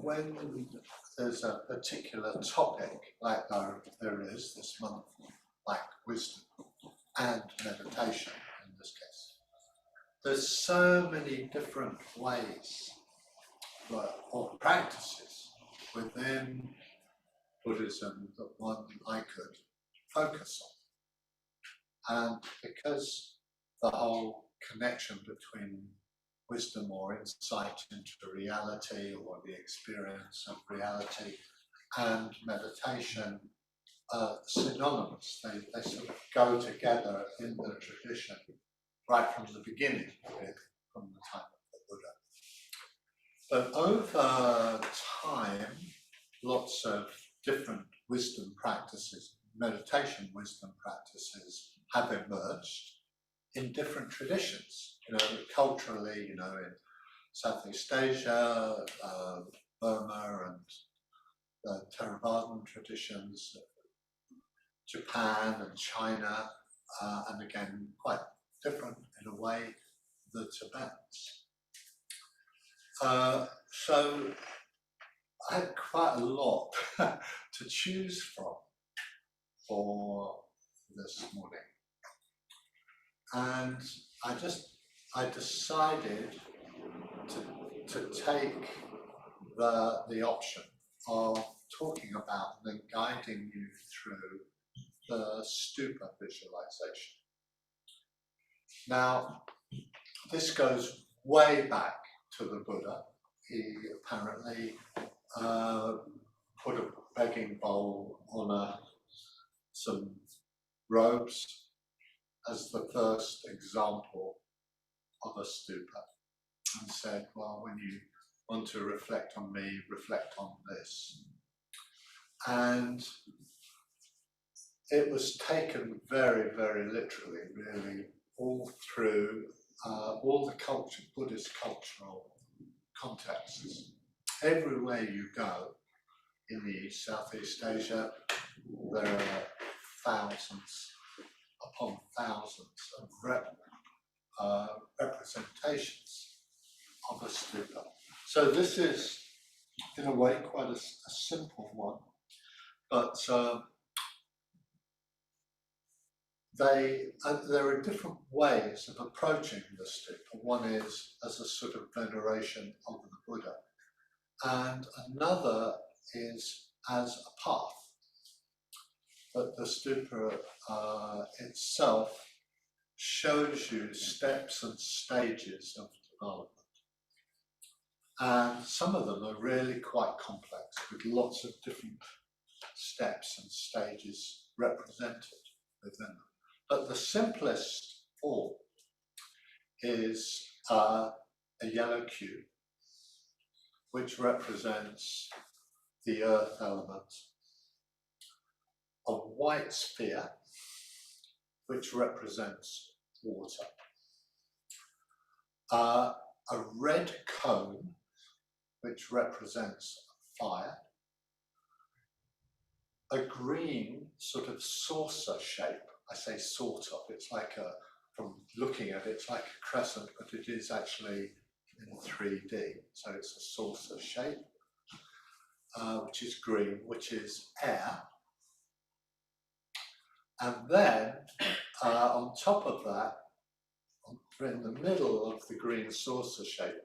when there's a particular topic, like there is this month, like wisdom and meditation in this case, there's so many different ways or practices within Buddhism that one I could focus on. And because the whole connection between wisdom or insight into reality or the experience of reality and meditation are synonymous. They sort of go together in the tradition right from the beginning, really, from the time of the Buddha. But over time, lots of different wisdom practices, meditation wisdom practices have emerged in different traditions. You know, culturally, you know, in Southeast Asia, Burma and Theravadan traditions, Japan and China, and again, quite different in a way, the Tibetans. So I had quite a lot to choose from for this morning. And I decided to take the option of talking about and then guiding you through the Stupa visualization. Now, this goes way back to the Buddha. He apparently put a begging bowl on some robes as the first example of a stupa, and said, well, when you want to reflect on me, reflect on this. And it was taken very, very literally, really, all through all the Buddhist cultural contexts. Everywhere you go in the Southeast Asia, there are thousands upon thousands of representations of a stupa. So this is, in a way, quite a simple one, but there are different ways of approaching the stupa. One is as a sort of veneration of the Buddha, and another is as a path. But the stupa itself shows you steps and stages of development. And some of them are really quite complex, with lots of different steps and stages represented within them. But the simplest form is a yellow cube, which represents the earth element, a white sphere, which represents water, a red cone, which represents fire, a green sort of saucer shape. I say sort of, it's like from looking at it, it's like a crescent, but it is actually in 3D. So it's a saucer shape, which is green, which is air. And then on top of that, in the middle of the green saucer shape,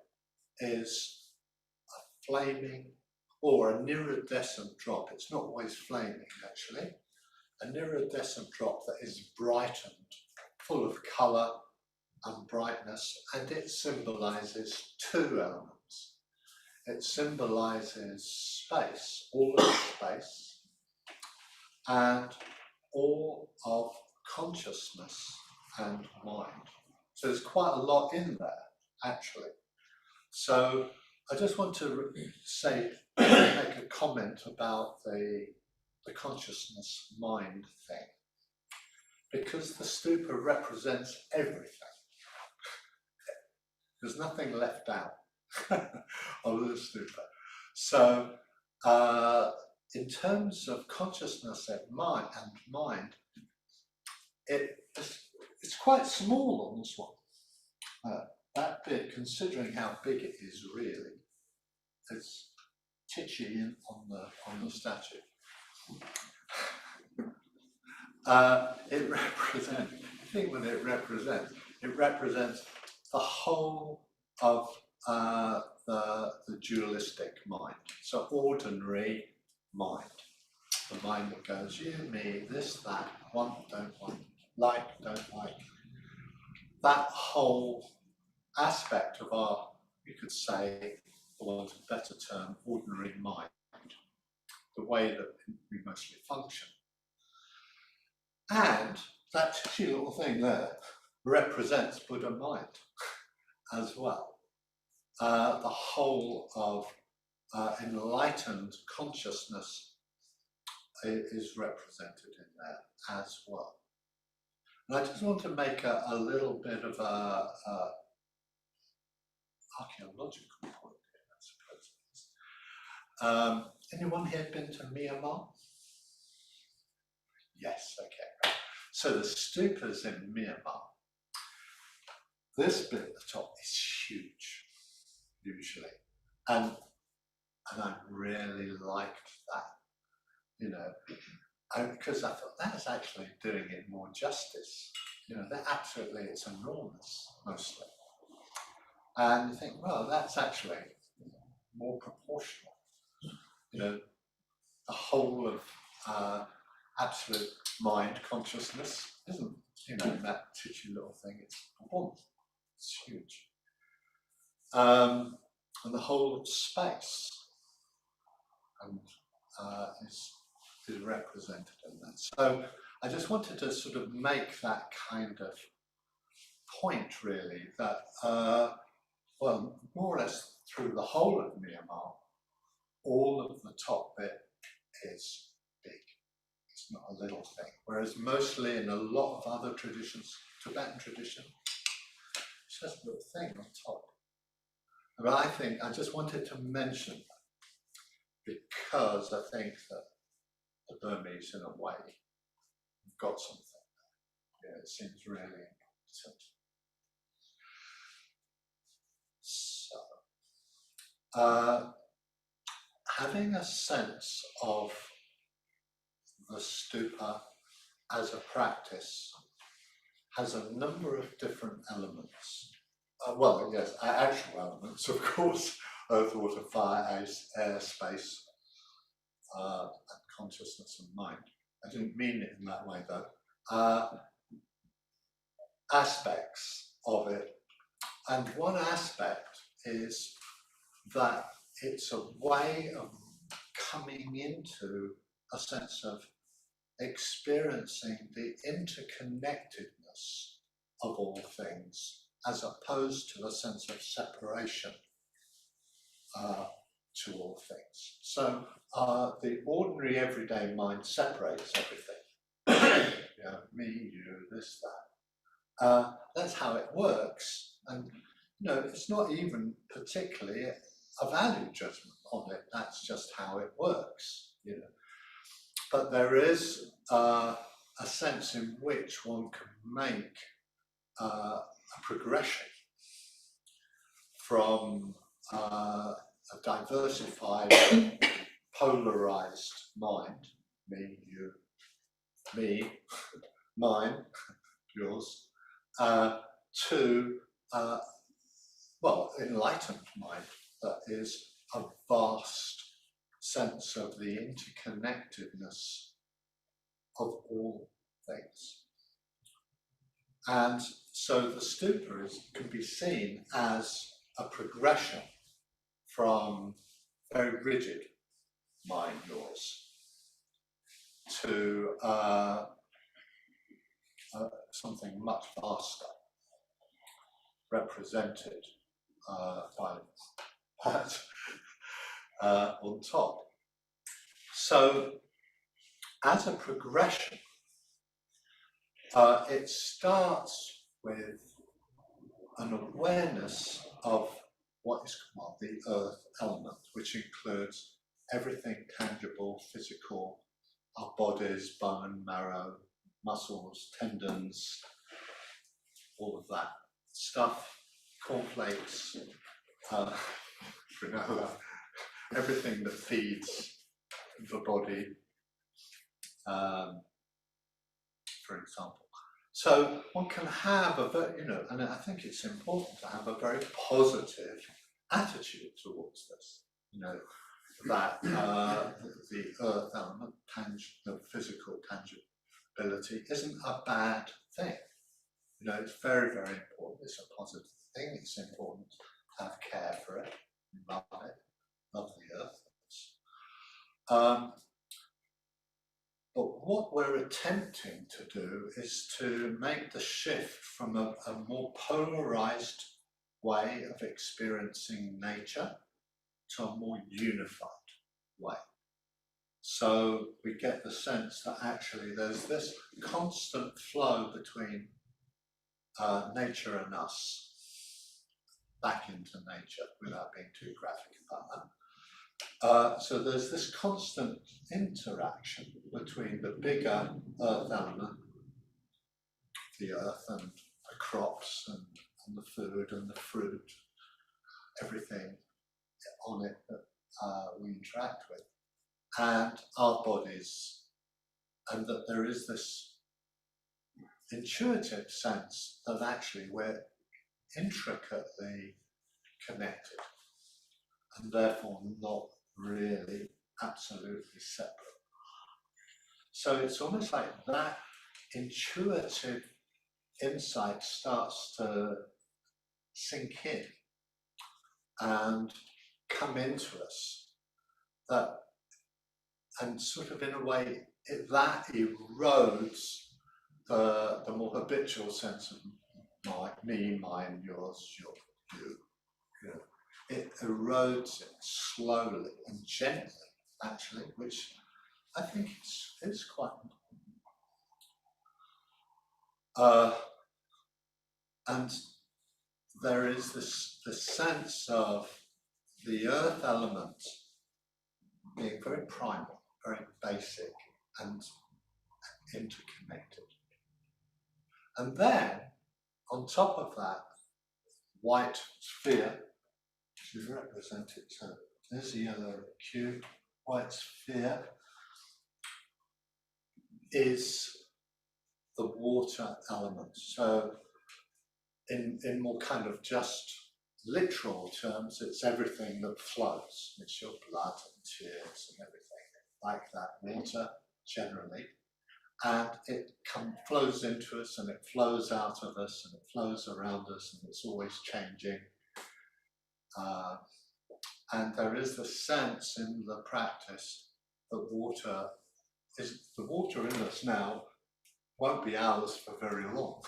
is a flaming or a iridescent drop. It's not always flaming, actually. An iridescent drop that is brightened, full of colour and brightness, and it symbolises two elements. It symbolises space, all of space, and all of consciousness and mind. So there's quite a lot in there, actually. So I just want to make a comment about the consciousness mind thing, because the stupa represents everything. There's nothing left out of the stupa. So in terms of consciousness and mind, it's quite small on this one. That bit, considering how big it is, really, titchy in on the statue. It represents, I think when it represents the whole of the dualistic mind. So ordinary mind. The mind that goes, you, me, this, that, want, don't want, like, don't like. That whole aspect of our, you could say, for want of a better term, ordinary mind, the way that we mostly function. And that titchy little thing there represents Buddha mind as well. The whole of enlightened consciousness is represented in there as well. And I just want to make a little bit of a archaeological point here, I suppose. Anyone here been to Myanmar? Yes, okay. So the stupas in Myanmar, this bit at the top is huge, usually. And I really liked that, you know, because I thought that is actually doing it more justice. You know, that absolutely, it's enormous, mostly. And you think, well, that's actually more proportional. You know, the whole of absolute mind consciousness isn't, you know, that titchy little thing, it's boom, it's huge. And the whole of space is represented in that. So I just wanted to sort of make that kind of point, really, that, well, more or less through the whole of Myanmar, all of the top bit is big. It's not a little thing. Whereas mostly in a lot of other traditions, Tibetan tradition, it's just a little thing on top. But I think I just wanted to mention that because I think that the Burmese, in a way, have got something. Yeah, it seems really important. So, having a sense of the stupa as a practice has a number of different elements. Well, yes, actual elements, of course, earth, water, fire, air, space, and consciousness and mind. I didn't mean it in that way, though. Aspects of it. And one aspect is that it's a way of coming into a sense of experiencing the interconnectedness of all things, as opposed to a sense of separation to all things. So the ordinary everyday mind separates everything. You know, me, you, this, that. That's how it works. And you know, it's not even particularly a value judgment on it. That's just how it works. You know, but there is a sense in which one can make a progression from a diversified, polarized mind, me, you, me, mine, yours, to, well, enlightened mind that is a vast sense of the interconnectedness of all things. And so the stupa can be seen as a progression from very rigid mind, yours, to something much vaster, represented by that on top. So, as a progression, it starts with an awareness of what is called the earth element, which includes everything tangible, physical, our bodies, bone, marrow, muscles, tendons, all of that stuff, cornflakes, granola, everything that feeds the body, for example. So one can have a very, and I think it's important to have a very positive attitude towards this. That the earth element, the physical tangibility, isn't a bad thing. It's very, very important. It's a positive thing. It's important to have care for it, love the earth. But what we're attempting to do is to make the shift from a more polarized way of experiencing nature to a more unified way. So we get the sense that actually there's this constant flow between nature and us, back into nature, without being too graphic about that. So there's this constant interaction between the bigger earth element, the earth and the crops and the food and the fruit, everything on it that we interact with, and our bodies, and that there is this intuitive sense that actually we're intricately connected and therefore not really absolutely separate. So it's almost like that intuitive insight starts to sink in and come into us, that, and sort of in a way that erodes the more habitual sense of me, mine, yours, you. It erodes it slowly and gently, actually, which I think is quite important. And there is this sense of the earth element being very primal, very basic and interconnected. And then, on top of that white sphere, which is represented, so there's the yellow cube, white sphere is the water element. So in more kind of just literal terms, it's everything that flows. It's your blood and tears and everything like that, water generally. And it flows into us and it flows out of us and it flows around us and it's always changing. And there is the sense in the practice that the water in us now won't be ours for very long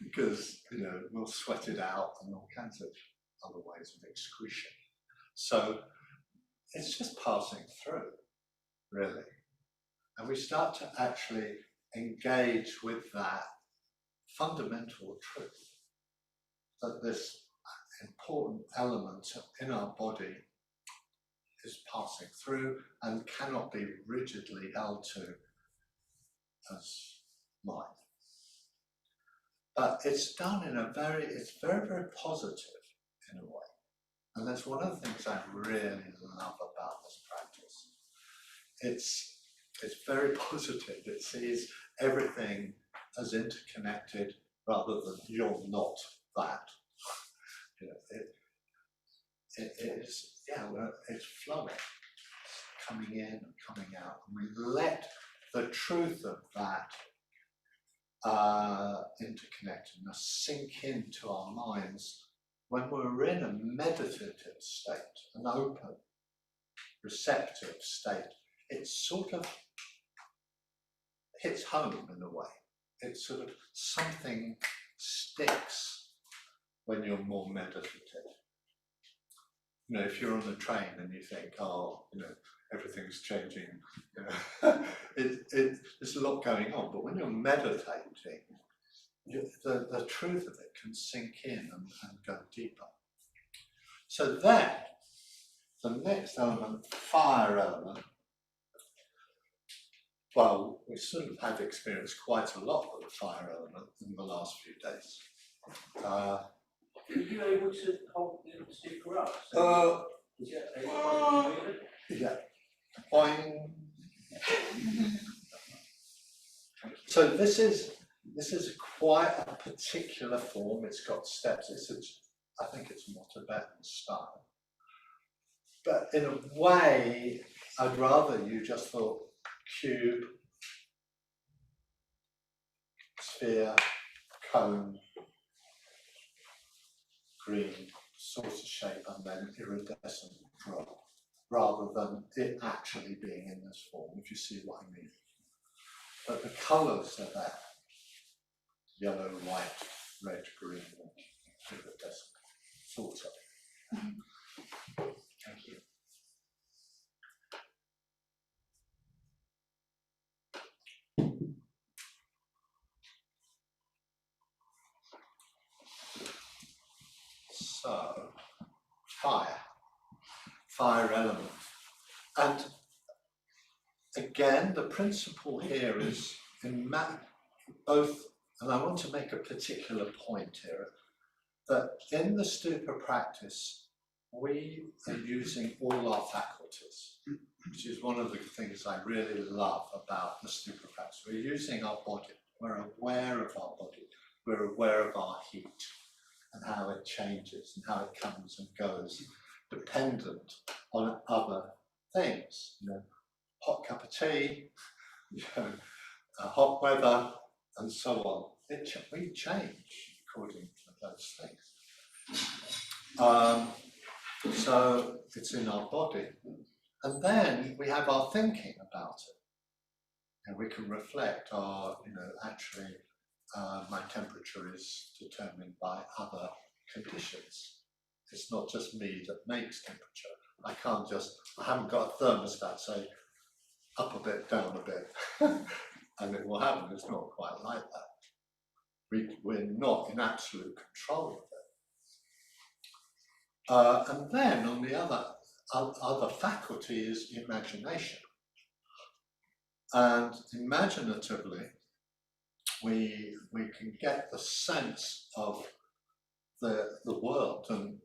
because we'll sweat it out and all kinds of other ways of excretion. So it's just passing through, really. And we start to actually engage with that fundamental truth, that this important element in our body is passing through and cannot be rigidly held to as mine. But it's done in it's very, very positive in a way. And that's one of the things I really love about this practice. It's very positive. It sees everything as interconnected rather than you're not that. It's flowing, it's coming in and coming out. And we let the truth of that interconnectedness sink into our minds when we're in a meditative state, an open, receptive state. It sort of hits home in a way. It's sort of something sticks when you're more meditative. If you're on the train and you think, everything's changing, there's a lot going on. But when you're meditating, the truth of it can sink in and go deeper. So then, the next element, fire element, well, we sort of have experienced quite a lot of the fire element in the last few days. Are you able to hold the stick for us? Yeah. Boing. So this is quite a particular form. It's got steps. I think it's more Tibetan style. But in a way, I'd rather you just thought cube, sphere, cone, green, saucer shape, and then iridescent drop, rather than it actually being in this form, if you see what I mean. But the colours are there: yellow, white, red, green, iridescent, sort of. Thank you. So, fire element. And again, the principle here is in both, and I want to make a particular point here, that in the Stupa practice, we are using all our faculties, which is one of the things I really love about the Stupa practice. We're using our body, we're aware of our body, we're aware of our heat and how it changes and how it comes and goes, dependent on other things. You know, hot cup of tea, you know, hot weather, and so on. We change according to those things. So it's in our body. And then we have our thinking about it. And we can reflect, actually, my temperature is determined by other conditions. It's not just me that makes temperature. I haven't got a thermostat say up a bit, down a bit, and it will happen. It's not quite like that. We're not in absolute control of it. And then on the other faculty is imagination. And imaginatively, we can get the sense of the world, and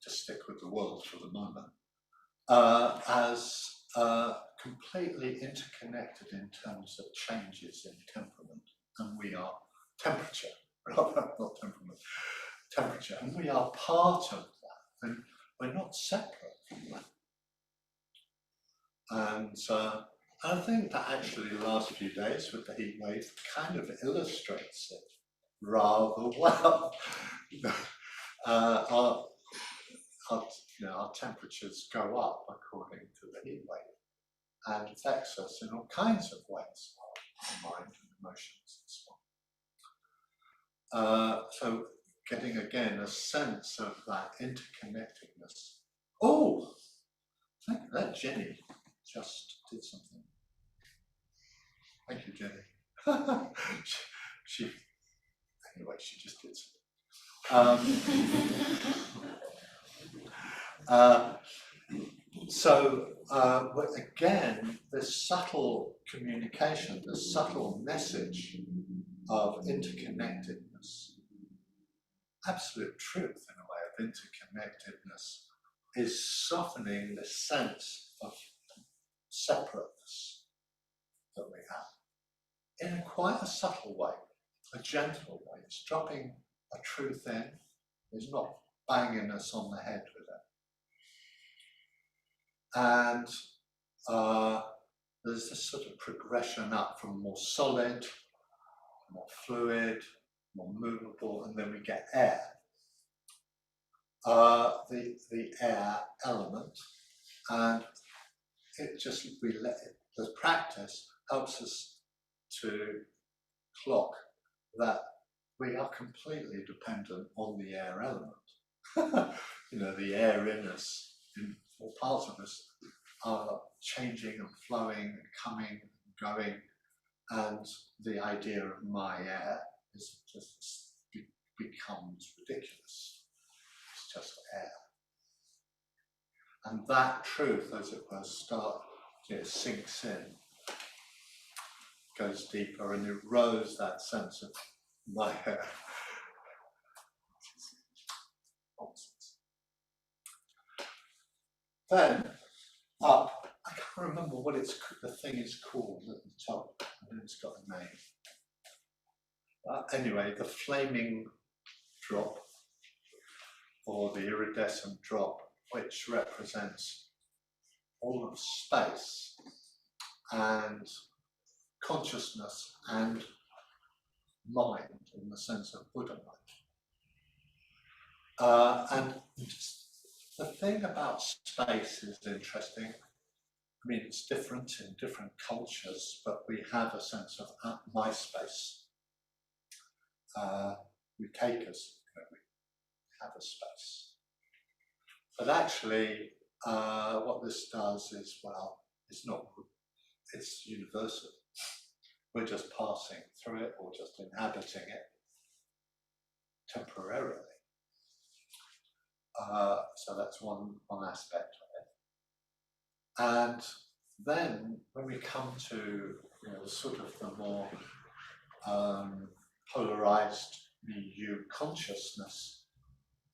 just stick with the world for the moment, as completely interconnected in terms of changes in temperament, and we are temperature, not temperament, temperature, and we are part of that, and we're not separate from that. And I think that actually the last few days with the heat wave kind of illustrates it rather well. Our temperatures go up according to the heat wave and affects us in all kinds of ways, our mind and emotions and so on. So getting again a sense of that interconnectedness. Oh, thank you, that Jenny just did something. Thank you, Jenny. she just did something. Again, this subtle communication, this subtle message of interconnectedness, absolute truth in a way of interconnectedness, is softening the sense of separateness that we have in quite a subtle way, a gentle way. It's dropping a truth in, it's not banging us on the head with it. And there's this sort of progression up from more solid, more fluid, more movable, and then we get air. The air element, and the practice helps us to clock that we are completely dependent on the air element. The air in us, in all parts of us, are changing and flowing and coming and going, and the idea of my air is just becomes ridiculous. It's just air. And that truth, as it were, sinks in, goes deeper, and erodes that sense of my air. Nonsense. then up, I can't remember what the thing is called at the top. I know it's got a name. Anyway, the flaming drop, or the iridescent drop, which represents all of space and consciousness and mind in the sense of Buddha mind. And the thing about space is interesting. I mean, it's different in different cultures, but we have a sense of my space. We take us, we have a space. But actually, what this does is, well, it's universal. We're just passing through it or just inhabiting it temporarily. So that's one aspect of it. And then when we come to sort of the more polarized me-you consciousness,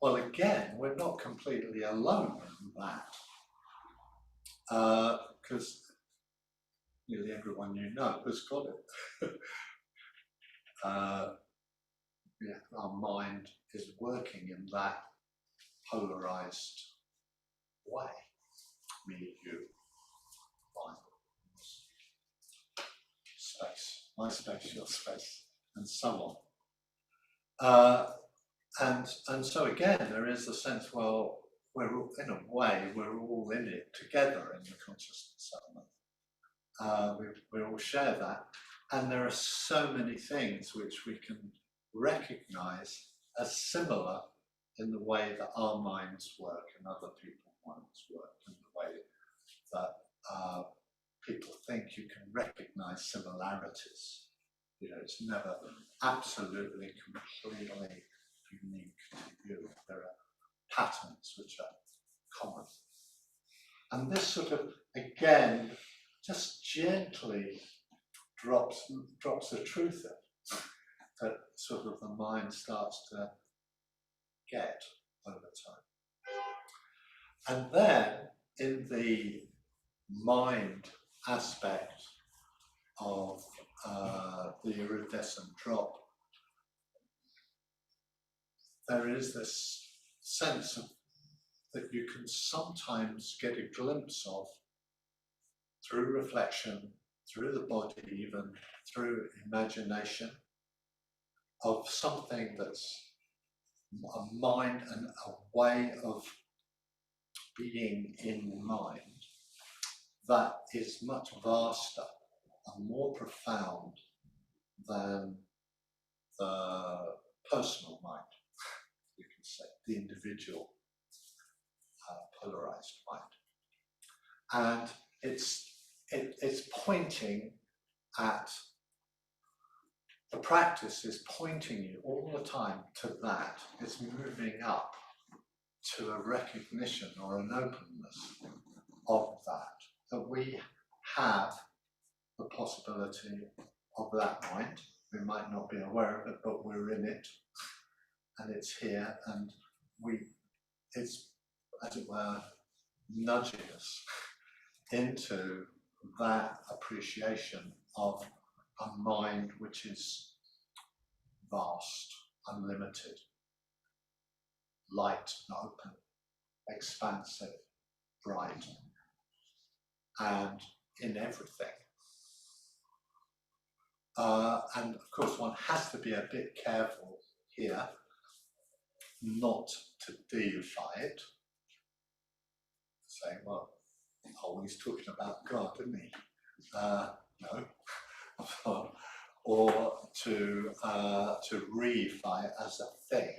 well, again, we're not completely alone in that, because nearly everyone you know has got it. Our mind is working in that polarized way. Me, you, mine, space, my space, your space, and so on. And so again, there is the sense, well, we're all, in a way, we're all in it together in the consciousness element. We all share that, and there are so many things which we can recognize as similar in the way that our minds work and other people's minds work, in the way that people think you can recognize similarities. It's never absolutely, completely unique to you. There are patterns which are common. And this sort of, again, just gently drops the truth in, that sort of the mind starts to get over time. And then in the mind aspect of the iridescent drop, there is this sense of that you can sometimes get a glimpse of through reflection, through the body, even through imagination, of something that's a mind and a way of being in mind that is much vaster and more profound than the personal mind, you can say, the individual polarized mind. And it's pointing at, the practice is pointing you all the time to that. It's moving up to a recognition or an openness of that we have the possibility of that mind. We might not be aware of it, but we're in it, and it's here, and it's, as it were, nudging us into that appreciation of a mind which is vast, unlimited, light and open, expansive, bright, and in everything. And of course, one has to be a bit careful here not to deify it. Saying, well, he's talking about God, isn't he? No. Or to reify it as a thing.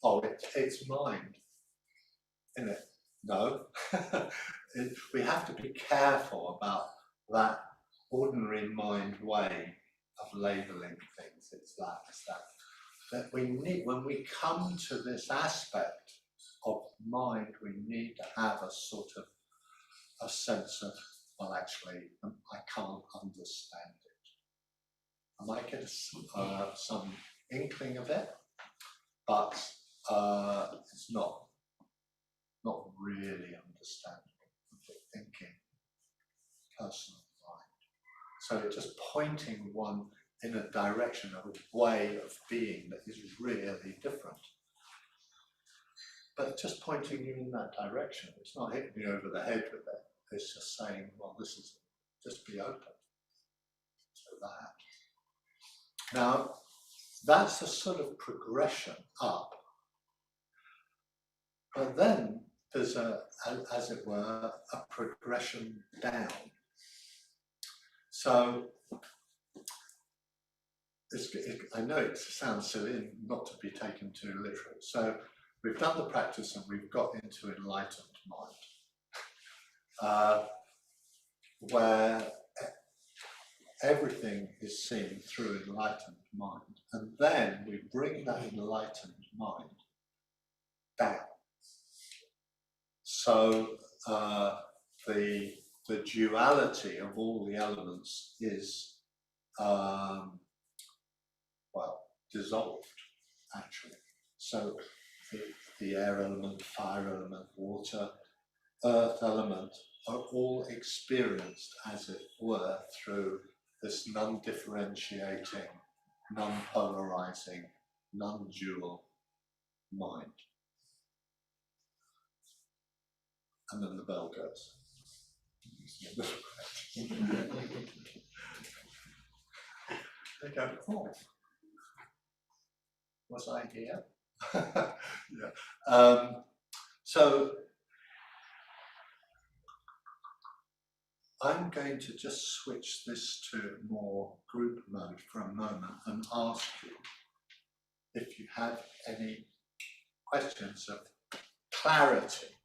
Oh, it's mind, isn't it? No. We have to be careful about that ordinary mind way of labeling things. It's that. That we need, when we come to this aspect of mind, we need to have a sort of a sense of, well, actually, I can't understand it. I might get some inkling of it, but it's not really understandable. personal mind. So it's just pointing one in a direction of a way of being that is really different. But just pointing you in that direction. It's not hitting you over the head with it. It's just saying, well, this is, just be open to that. Now, that's a sort of progression up. But then there's as it were, a progression down. So, I know it sounds silly not to be taken too literal. So we've done the practice and we've got into enlightened mind, where everything is seen through enlightened mind. And then we bring that enlightened mind down. So the duality of all the elements is, well, dissolved, actually. So the air element, fire element, water, earth element are all experienced, as it were, through this non-differentiating, non-polarizing, non-dual mind. And then the bell goes. They go, oh, was I here? Yeah. So I'm going to just switch this to more group mode for a moment and ask you if you have any questions of clarity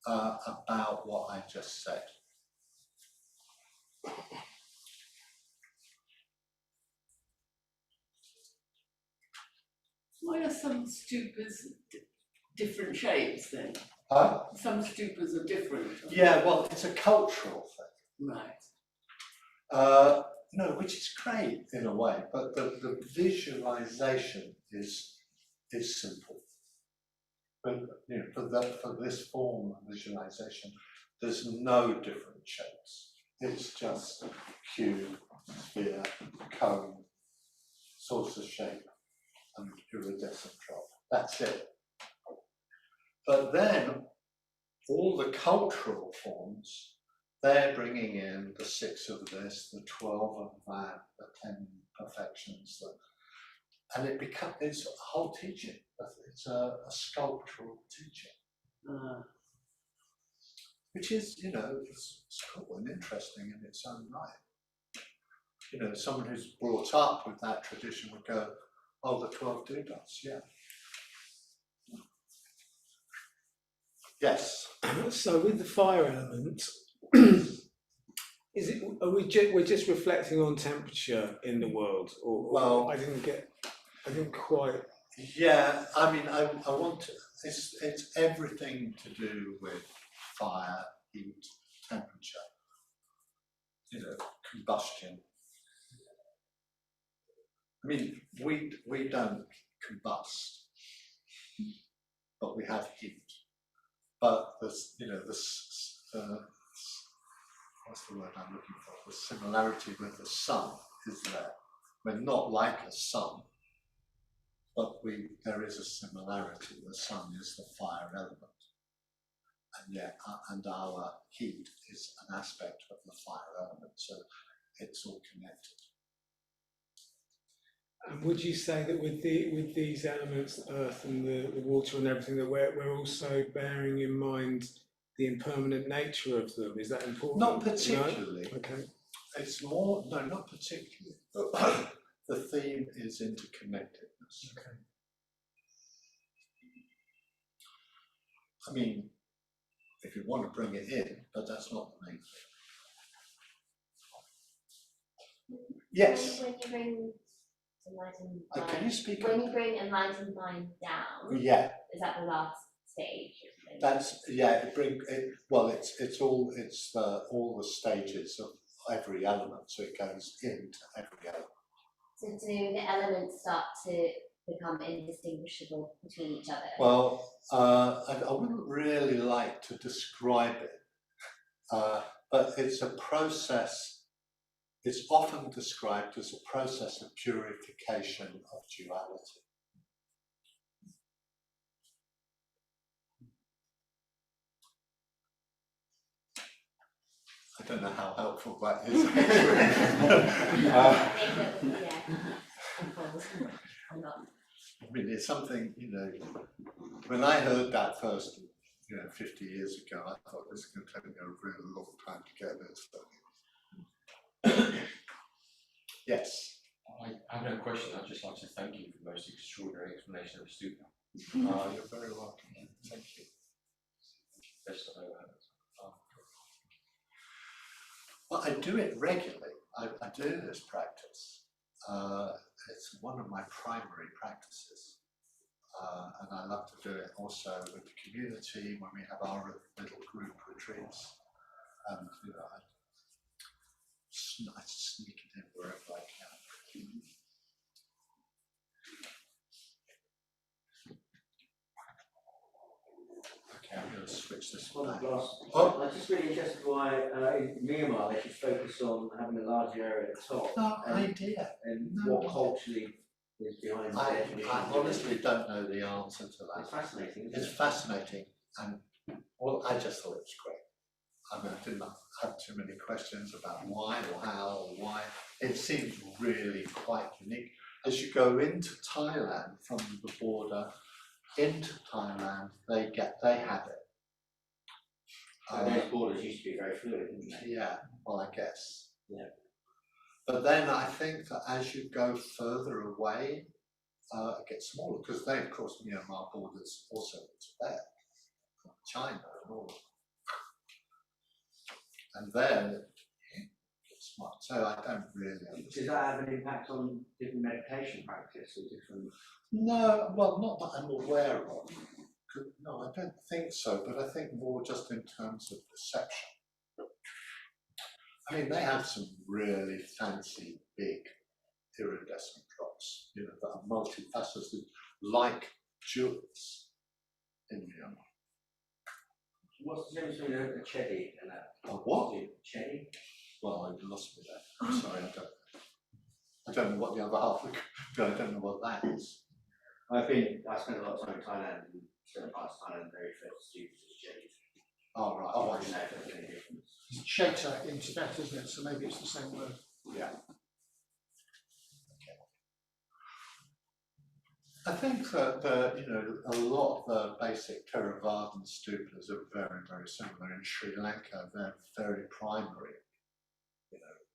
about what I just said. Why are some stupas different shapes then? Some stupas are different. Yeah, well, it's a cultural thing. Right. No, which is great in a way, but the visualization is simple. But you know, for this form of visualization, there's no different shapes. It's just cube, sphere, cone, saucer shape, and iridescent drop. That's it. But then all the cultural forms, they're bringing in the 6 of this, the 12 of that, the 10 perfections, and it's a whole teaching. It's a sculptural teaching, which is, you know, it's cool and interesting in its own right. You know, someone who's brought up with that tradition would go, oh, the 12 doodles, yeah. Yes. So with the fire element, is it? We're just reflecting on temperature in the world, or Well, I didn't quite. Yeah, I mean, I want to. It's everything to do with fire, heat, temperature. You know, combustion. I mean, we don't combust, but we have heat. But there's, you know, this what's the word I'm looking for? The similarity with the sun is there. We're not like a sun, but there is a similarity. The sun is the fire element, and yet, and our heat is an aspect of the fire element. So it's all connected. And would you say that with these elements, the earth and the water and everything, that we're also bearing in mind the impermanent nature of them? Is that important? Not particularly. No? Okay. It's more, no, not particularly. The theme is interconnectedness. Okay. I mean, if you want to bring it in, but that's not the main thing. Yes. When you bring enlightened mind, Can you speak? when you bring enlightened mind down, Yeah. is that the last stage? That's, yeah. Well, it's all the stages of every element, so it goes into every element. So do the elements start to become indistinguishable between each other? Well, I wouldn't really like to describe it but it's a process, it's often described as a process of purification of duality. I don't know how helpful that is. I mean, it's something, you know, when I heard that first, 50 years ago, I thought this is going to take me a really long time to get this. Yes. I have no question. I'd just like to thank you for the most extraordinary explanation of Stupa. You're very welcome. Thank you. Best I've ever heard. Well, I do it regularly. I do this practice. It's one of my primary practices. And I love to do it also with the community when we have our little group retreats. And I sneak it in wherever I can. Okay, I'm going to switch this one. I'm just really interested why in Myanmar they should focus on having a larger area at the top. No idea. And No what idea. culturally is behind I honestly don't know the answer to that. It's fascinating, isn't It's it? fascinating, and well, I just thought it was great. I mean, I didn't have too many questions about why or how or why. It seems really quite unique. As you go into Thailand from the border into Thailand, they have it. Those borders used to be very fluid, didn't they? Yeah, well, I guess. Yeah. But then I think that as you go further away, it gets smaller, because they, of course, Myanmar borders also Tibet, China, and all. And then it's smart. So I don't really understand. Does that have an impact on different meditation practice or different? No, well, not that I'm aware of. No, I don't think so, but I think more just in terms of perception. I mean, they have some really fancy, big iridescent drops, that are multifaceted, like jewels in Myanmar. What's the difference between a chedi and a what? Chedi? Well, I lost me there. I'm sorry, I don't know what the other half of I don't know what that is. I spent a lot of time in Thailand, and certain parts of Thailand very first used as chedis. Oh, right. I don't know if there's any difference. It's Cheta in Tibet, isn't it? So maybe it's the same word. Yeah. Okay. I think that a lot of the basic Theravadan stupas are very, very similar. In Sri Lanka, they're very primary,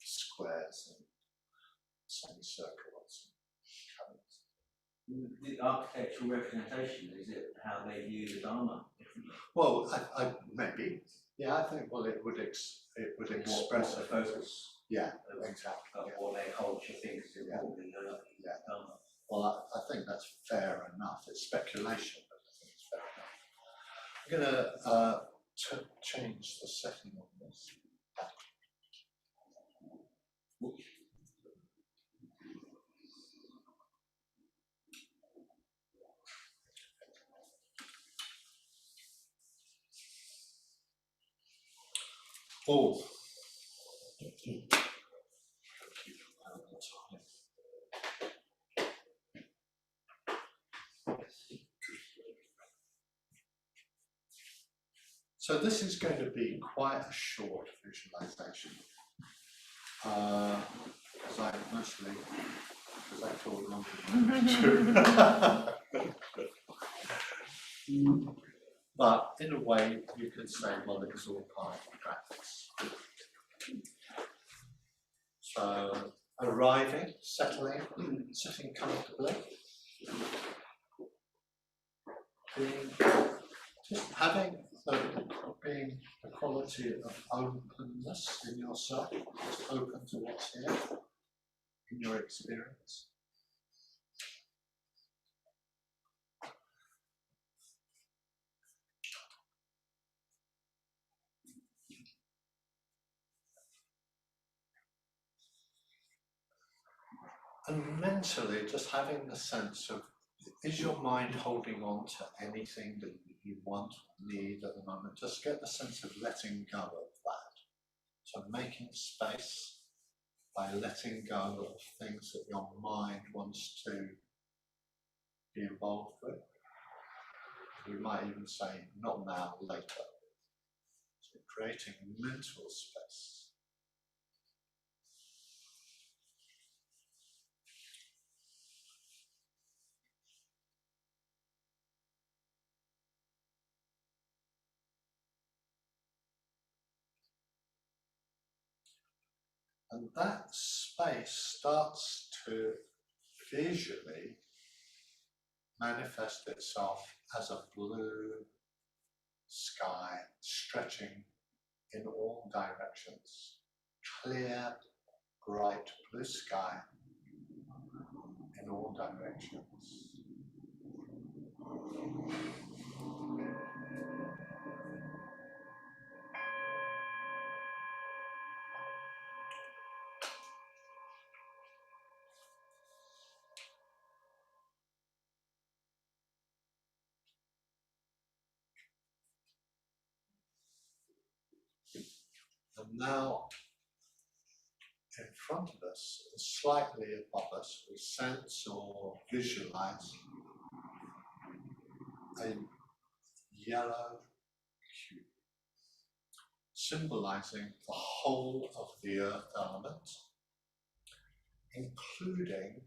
squares and semicircles and colours. The architectural representation, is it how they view the Dharma differently? Well, I maybe. Yeah, I think it would express the it. focus Yeah, of, exactly. of what their culture thinks is important in the Dharma. Well, I think that's fair enough. It's speculation, but I think it's fair enough. I'm going to change the setting on this. Oh. So this is going to be quite a short visualization, because I talk longer than I do. But in a way, you could say, well, it's all part of the practice. So arriving, settling, sitting comfortably, being a quality of openness in yourself, just open to what's here in your experience. And mentally, just having the sense of, is your mind holding on to anything that you want or need at the moment? Just get the sense of letting go of that. So making space by letting go of things that your mind wants to be involved with. We might even say, not now, later. So creating mental space. And that space starts to visually manifest itself as a blue sky stretching in all directions. Clear, bright blue sky in all directions. And now, in front of us, and slightly above us, we sense or visualize a yellow cube, symbolizing the whole of the earth element, including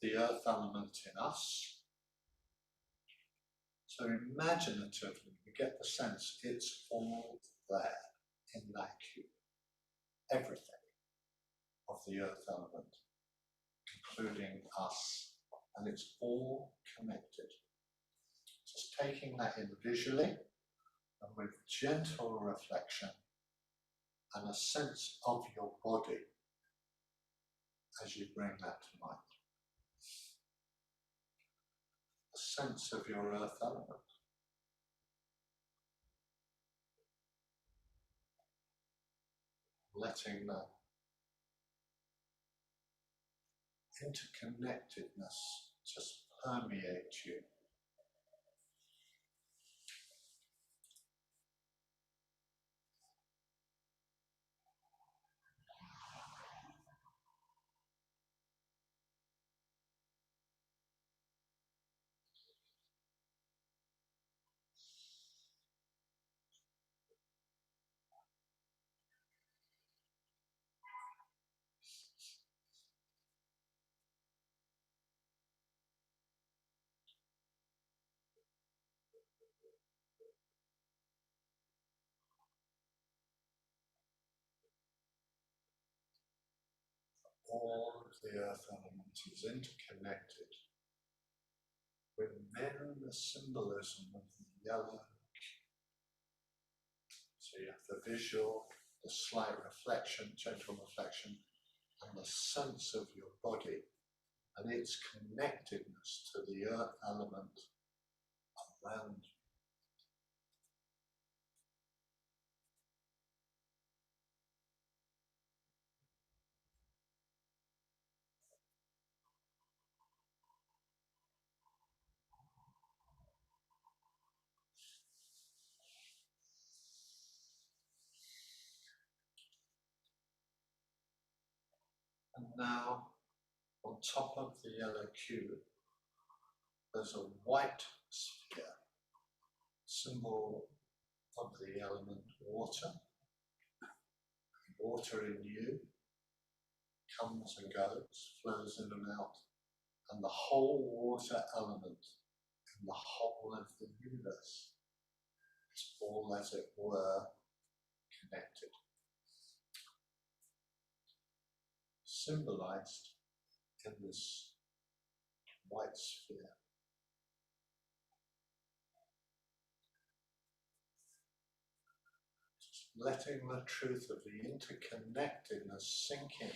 the earth element in us. So imaginatively, we get the sense it's all there in that cube. Everything of the earth element, including us, and it's all connected. Just taking that in visually and with gentle reflection and a sense of your body as you bring that to mind. A sense of your earth element. Letting the interconnectedness just permeate you. All of the earth element is interconnected within the symbolism of the yellow. So you have the visual, the slight reflection, gentle reflection, and the sense of your body and its connectedness to the earth element around you. And now, on top of the yellow cube, there's a white sphere, symbol of the element water. Water in you comes and goes, flows in and out, and the whole water element in the whole of the universe is all, as it were, connected. Symbolized in this white sphere. Just letting the truth of the interconnectedness sink in.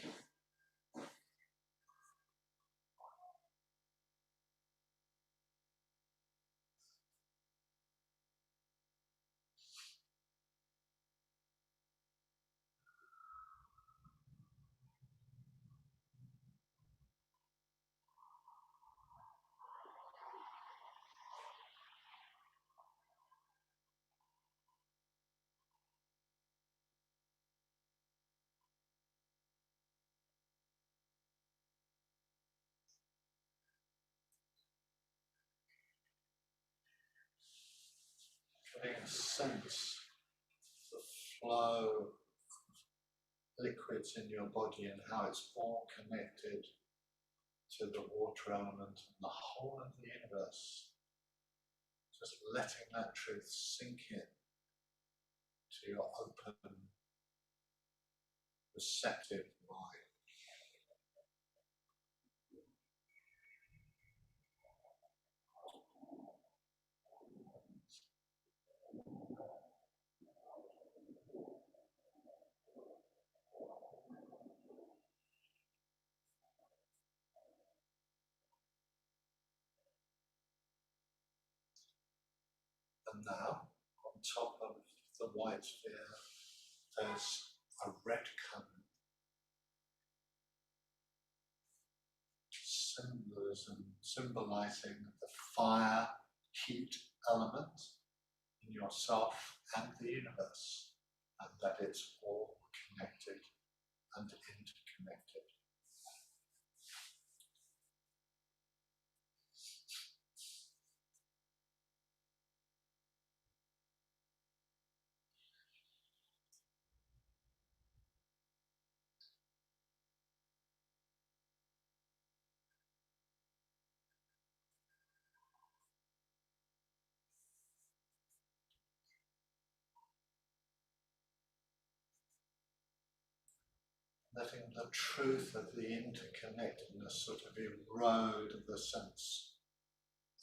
getting a sense of the flow of liquids in your body and how it's all connected to the water element and the whole of the universe. Just letting that truth sink in to your open, receptive mind. And now, on top of the white sphere, there's a red cone. Symbolizing the fire, heat element in yourself and the universe, and that it's all connected and interconnected. Letting the truth of the interconnectedness sort of erode the sense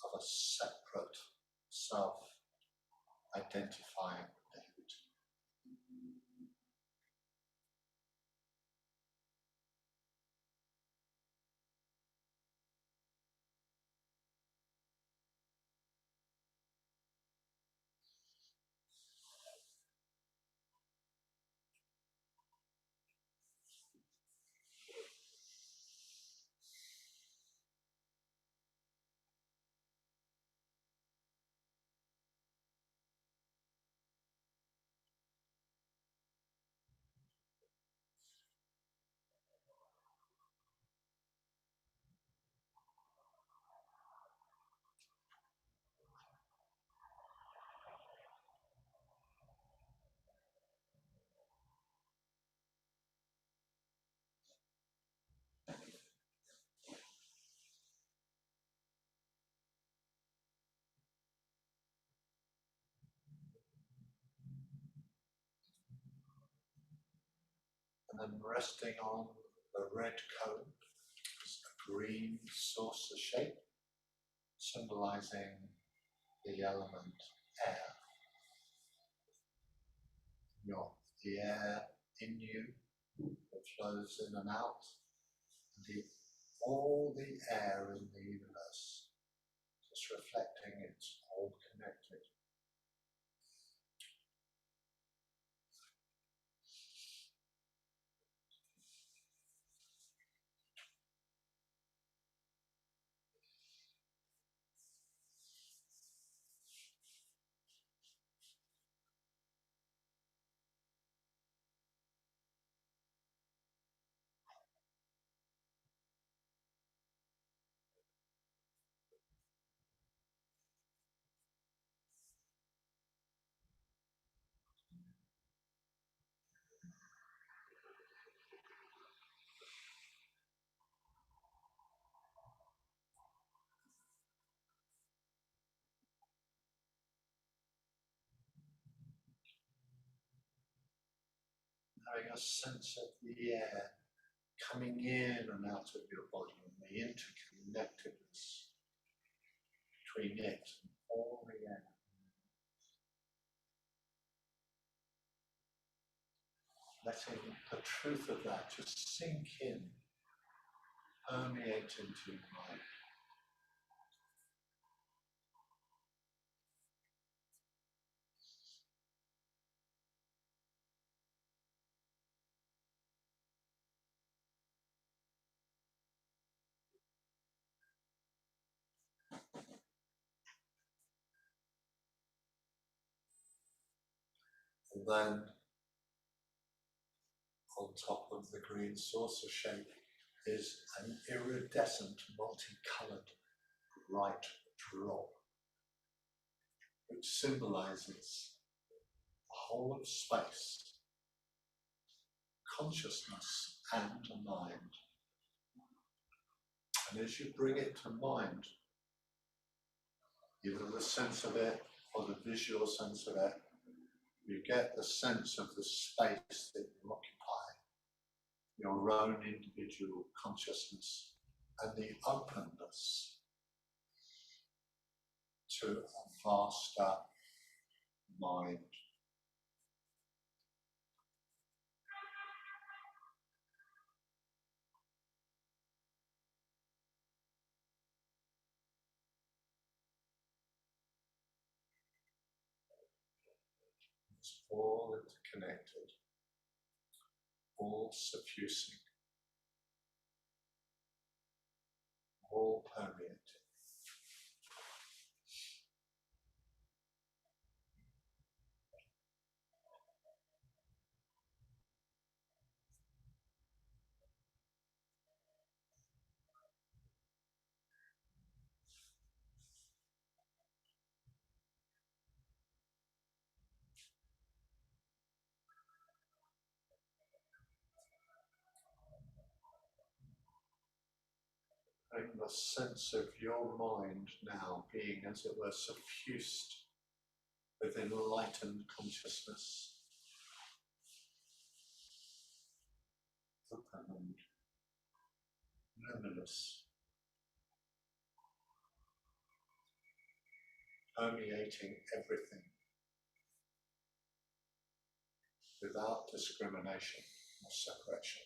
of a separate self identifying with it. And then resting on the red cone is a green saucer shape, symbolizing the element air. The air in you that flows in and out, and all the air in the universe, just reflecting it's all connected. Having a sense of the air coming in and out of your body and the interconnectedness between it and all the air. Letting the truth of that just sink in, permeate into your mind. And then, on top of the green saucer shape, is an iridescent, multicolored, bright drop. which symbolises the whole of space, consciousness and mind. And as you bring it to mind, either the sense of it or the visual sense of it, you get the sense of the space that you occupy, your own individual consciousness, and the openness to a vaster mind. It's all interconnected, all suffusing, all permeating. And the sense of your mind now being, as it were, suffused with enlightened consciousness, open and luminous, permeating everything without discrimination or separation.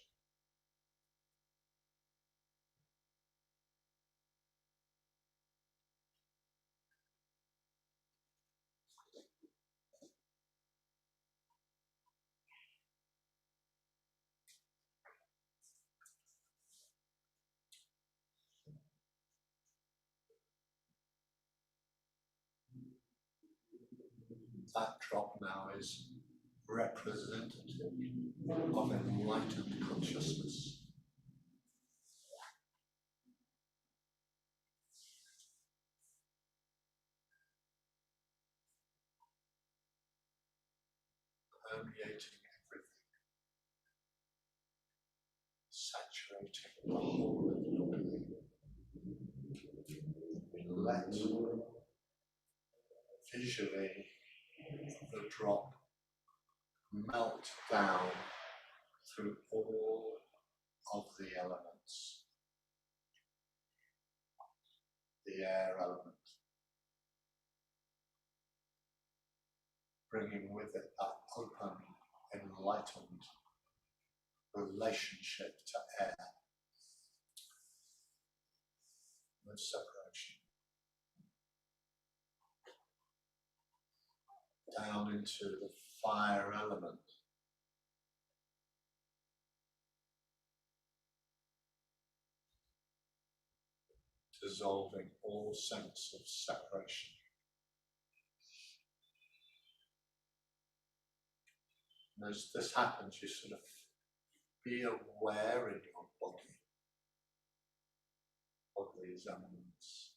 That drop now is representative of enlightened consciousness. Permeating everything, saturating the whole of your being. Let visually the drop melt down through all of the elements. The air element, bringing with it that open, enlightened relationship to air, no separation. Down into the fire element, dissolving all sense of separation. And as this happens, you sort of be aware in your body of these elements.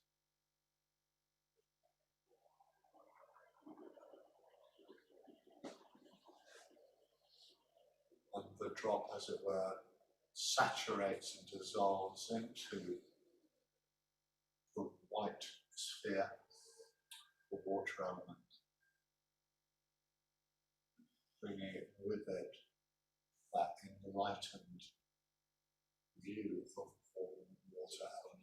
And the drop, as it were, saturates and dissolves into the white sphere, the water element, bringing it with it that enlightened view of the water element.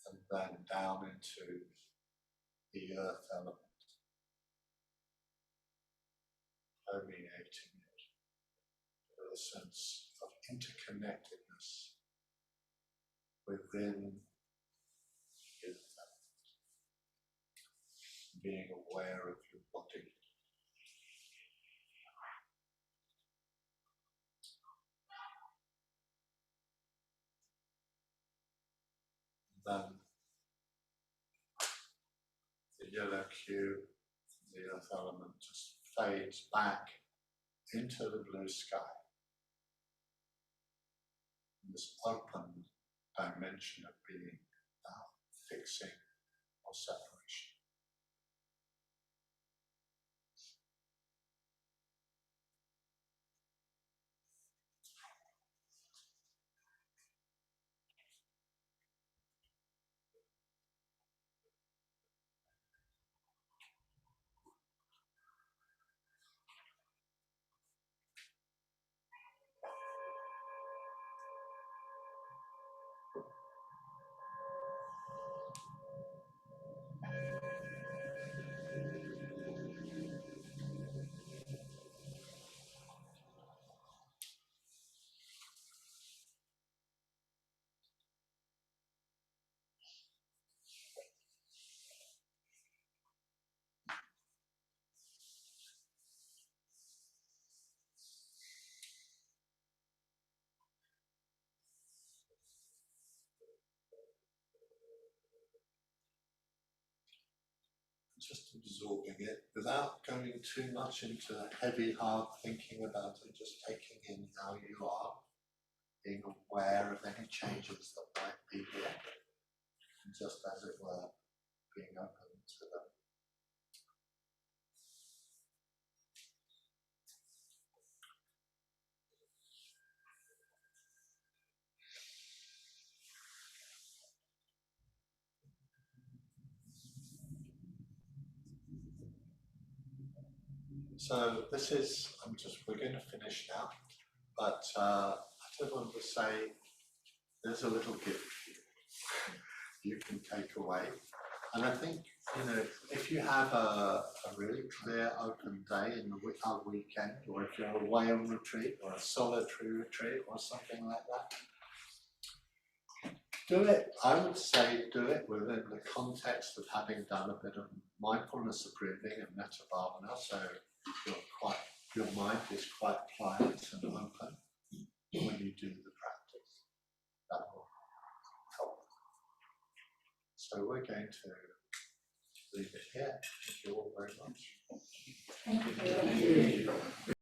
And then down into the earth element, permeating it with a sense of interconnectedness within the earth element, being aware of your body. Then the yellow cube, the earth element, just fades back into the blue sky. This open dimension of being without fixing or separation. Just absorbing it without going too much into heavy, hard thinking about it, just taking in how you are, being aware of any changes that might be here, and just as it were, being open to them. So this is, we're going to finish now, but I just want to say there's a little gift you can take away. And I think, if you have a really clear, open day in a weekend, or if you're away on retreat, or a solitary retreat, or something like that, do it, I would say do it within the context of having done a bit of mindfulness of breathing and metta bhavana, so your mind is quite quiet and open when you do the practice. That will help. So we're going to leave it here. Thank you all very much. Thank you.